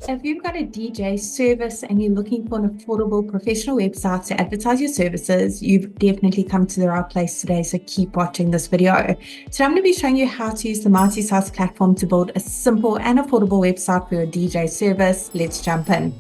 If you've got a DJ service and you're looking for an affordable professional website to advertise your services, you've definitely come to the right place today, so keep watching this video. Today I'm going to be showing you how to use the MultiSites platform to build a simple and affordable website for your DJ service. Let's jump in.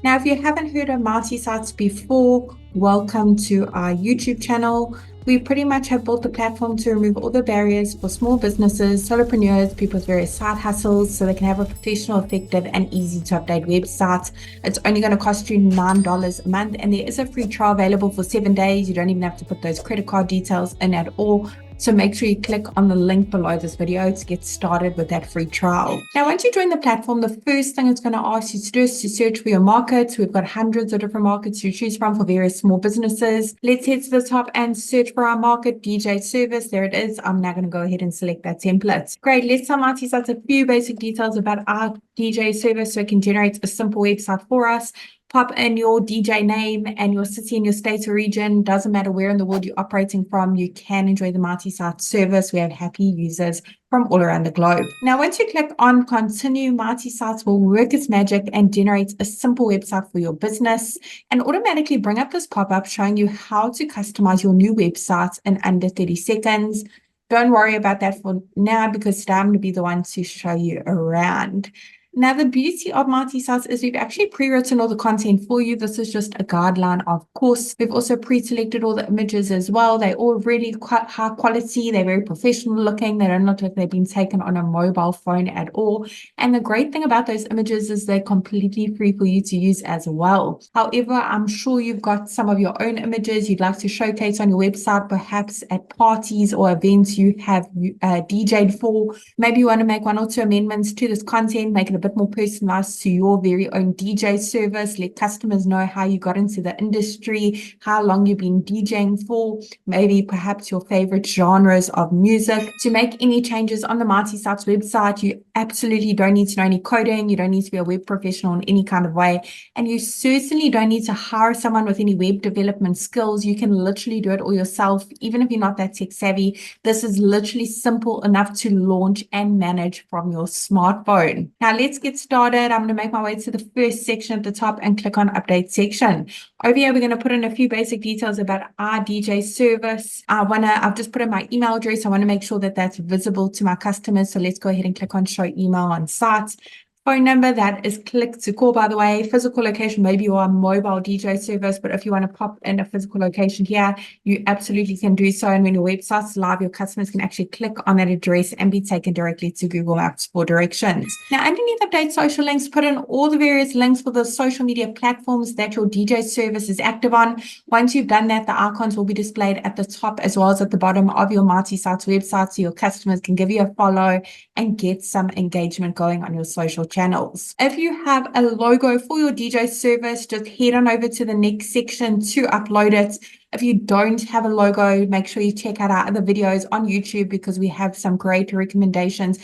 Now, if you haven't heard of MultiSites before, welcome to our YouTube channel. We pretty much have built the platform to remove all the barriers for small businesses, solopreneurs, people with various side hustles, so they can have a professional, effective, and easy to update website. It's only going to cost you $9 a month, and there is a free trial available for 7 days. You don't even have to put those credit card details in at all. So make sure you click on the link below this video to get started with that free trial. Now, once you join the platform, the first thing it's going to ask you to do is to search for your markets. We've got hundreds of different markets to choose from for various small businesses. Let's head to the top and search for our market, DJ service. There it is. I'm now going to go ahead and select that template. Great. Let's tell MultiSites a few basic details about our DJ service so it can generate a simple website for us. Pop in your DJ name and your city and your state or region. Doesn't matter where in the world you're operating from, you can enjoy the MultiSites service. We have happy users from all around the globe. Now, once you click on continue, MultiSites will work its magic and generate a simple website for your business and automatically bring up this pop-up showing you how to customize your new website in under 30 seconds. Don't worry about that for now because today I'm going to be the one to show you around. Now, the beauty of MultiSites is we've actually pre-written all the content for you. This is just a guideline, of course. We've also pre-selected all the images as well. They're all really quite high quality. They're very professional looking. They don't look like they've been taken on a mobile phone at all. And the great thing about those images is they're completely free for you to use as well. However, I'm sure you've got some of your own images you'd like to showcase on your website, perhaps at parties or events you have DJ'd for. Maybe you want to make one or two amendments to this content, make it a bit more personalized to your very own DJ service. Let customers know how you got into the industry, how long you've been DJing for, maybe perhaps your favorite genres of music. To make any changes on the MultiSites website, you absolutely don't need to know any coding. You don't need to be a web professional in any kind of way. And you certainly don't need to hire someone with any web development skills. You can literally do it all yourself, even if you're not that tech savvy. This is literally simple enough to launch and manage from your smartphone. Now, let's get started. I'm going to make my way to the first section at the top and click on update section. Over here, we're going to put in a few basic details about our DJ service. I've just put in my email address. I want to make sure that that's visible to my customers. So let's go ahead and click on show email on site. Phone number, that is click to call, by the way. Physical location, maybe you are a mobile DJ service, but if you want to pop in a physical location here, you absolutely can do so. And when your website's live, your customers can actually click on that address and be taken directly to Google Maps for directions. Now, underneath update social links, put in all the various links for the social media platforms that your DJ service is active on. Once you've done that, the icons will be displayed at the top as well as at the bottom of your MultiSites website, so your customers can give you a follow and get some engagement going on your social channels. If you have a logo for your DJ service, just head on over to the next section to upload it. If you don't have a logo, make sure you check out our other videos on YouTube because we have some great recommendations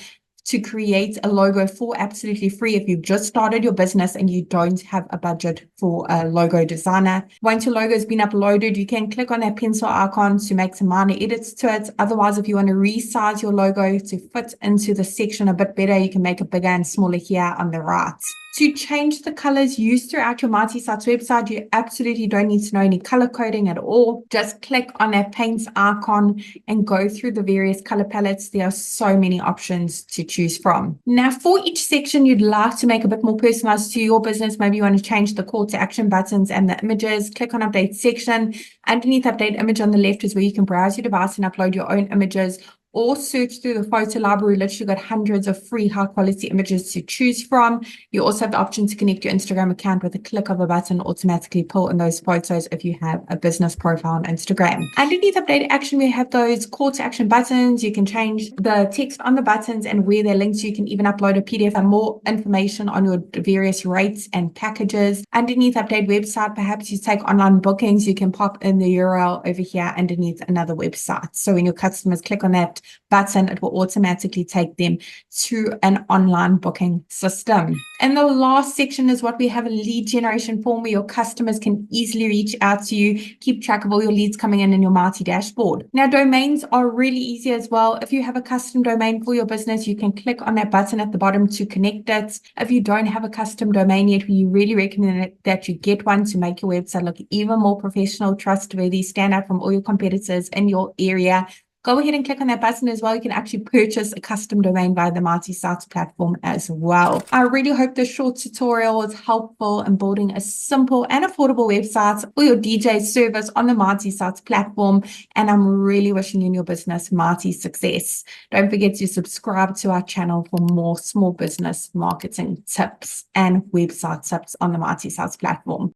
to create a logo for absolutely free if you've just started your business and you don't have a budget for a logo designer. Once your logo has been uploaded, you can click on that pencil icon to make some minor edits to it. Otherwise, if you want to resize your logo to fit into the section a bit better, you can make it bigger and smaller here on the right. To change the colors used throughout your MultiSites website, you absolutely don't need to know any color coding at all. Just click on that paint icon and go through the various color palettes. There are so many options to choose from. Now, for each section you'd like to make a bit more personalized to your business, maybe you want to change the call to action buttons and the images, click on update section. Underneath update image on the left is where you can browse your device and upload your own images, or search through the photo library. Literally got hundreds of free high quality images to choose from. You also have the option to connect your Instagram account with a click of a button, automatically pull in those photos if you have a business profile on Instagram. Underneath update action, we have those call to action buttons. You can change the text on the buttons and where they're linked. You can even upload a PDF and more information on your various rates and packages. Underneath update website, perhaps you take online bookings, you can pop in the URL over here underneath another website. So when your customers click on that that button, it will automatically take them to an online booking system. And the last section is what we have, a lead generation form where your customers can easily reach out to you, keep track of all your leads coming in your Marti dashboard. Now, domains are really easy as well. If you have a custom domain for your business, you can click on that button at the bottom to connect it. If you don't have a custom domain yet, we really recommend that you get one to make your website look even more professional, trustworthy, stand out from all your competitors in your area. Go ahead and click on that button as well. You can actually purchase a custom domain via the Marti Sites platform as well. I really hope this short tutorial was helpful in building a simple and affordable website for your DJ service on the Marti Sites platform. And I'm really wishing you and your business Marti success. Don't forget to subscribe to our channel for more small business marketing tips and website tips on the Marti Sites platform.